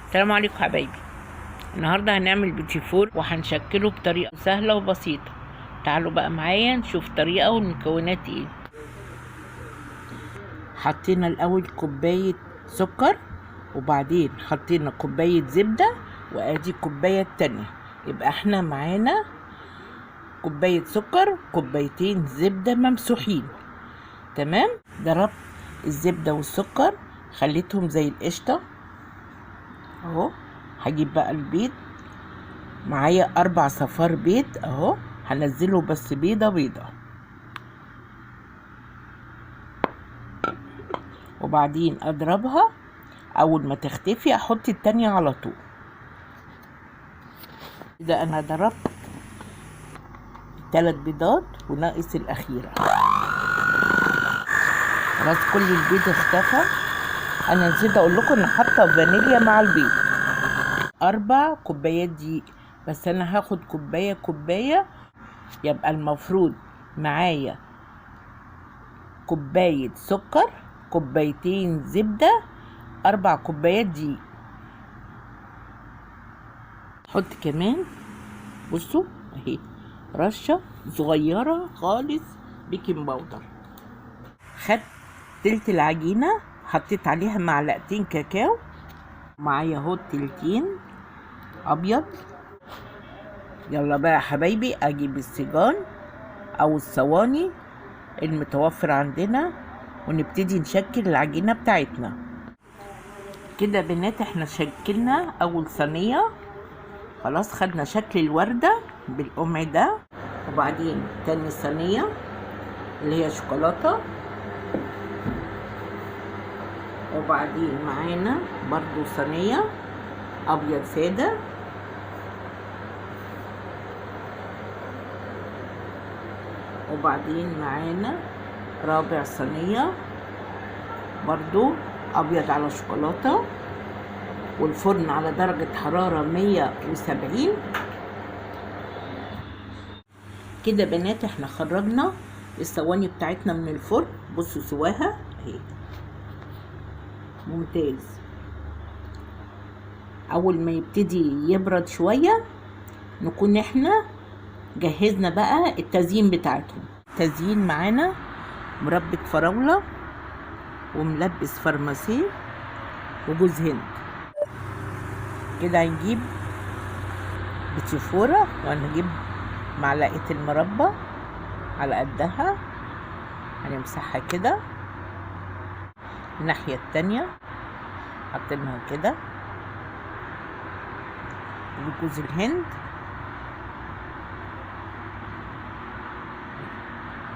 السلام عليكم حبايبي. النهارده هنعمل بيتي فور وهنشكله بطريقه سهله وبسيطه. تعالوا بقى معايا نشوف الطريقه والمكونات ايه. حطينا الاول كوبايه سكر، وبعدين حطينا كوبايه زبده، وادي الكوبايه التانية، يبقى احنا معانا كوبايه سكر، كوبايتين زبده ممسوحين. تمام. ضربت الزبده والسكر خليتهم زي القشطه اهو. هجيب بقى البيض، معايا 4 صفار بيض اهو، هنزله بس بيضة بيضة، وبعدين اضربها. اول ما تختفي احط التانية على طول. كده انا ضربت 3 بيضات وناقص الاخيرة. خلاص كل البيض اختفى. انا نسيت اقول لكم ان حاطه فانيليا مع البيض. 4 كوبايات دقيق، بس انا هاخد كوباية، يبقى المفروض معايا كوباية سكر، كوبايتين زبدة، 4 كوبايات دقيق. حط كمان بصوا اهي رشة صغيرة خالص بيكنج باودر. خدت تلت العجينة، حطيت عليها معلقتين كاكاو، معايا اهو تلتين ابيض. يلا بقى يا حبايبي اجيب السيجان او الصواني المتوفر عندنا ونبتدي نشكل العجينة بتاعتنا. كده بنات احنا شكلنا اول صينية، خلاص خدنا شكل الوردة بالقمع ده. وبعدين تاني صينية اللي هي شوكولاتة، وبعدين معانا برضو صينية ابيض سادة، وبعدين معانا رابع صينية برضو ابيض على شوكولاتة، والفرن على درجة حرارة 170. كده بنات احنا خرجنا الصواني بتاعتنا من الفرن، بصوا سواها اهي ممتاز. اول ما يبتدي يبرد شوية نكون احنا جهزنا بقى التزيين بتاعتهم. تزيين معانا مربى فراولة وملبس فرماسيه وجوز هند. كده هنجيب بتيفورة وهنجيب معلقة المربى على قدها، هنمسحها كده. الناحية التانية حاطينها كده بجوز الهند،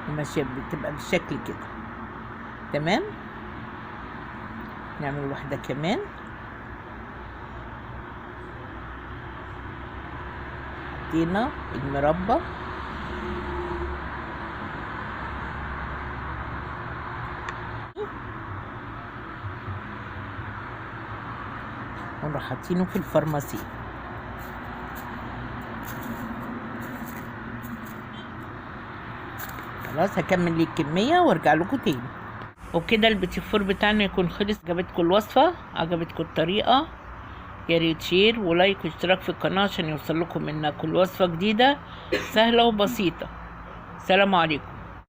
وماشية بتبقى بالشكل كده. تمام. نعمل واحدة كمان. حطينا المربى ونروح حاطينه في الفرماسيه. خلاص هكمل لي الكميه وارجع لكم تاني. وبكده البيتي فور بتاعنا يكون خلص. عجبتكم الوصفه، عجبتكم الطريقه، يا ريت شير ولايك واشتراك في القناه عشان يوصل لكم منا كل وصفه جديده سهله وبسيطه. سلام عليكم.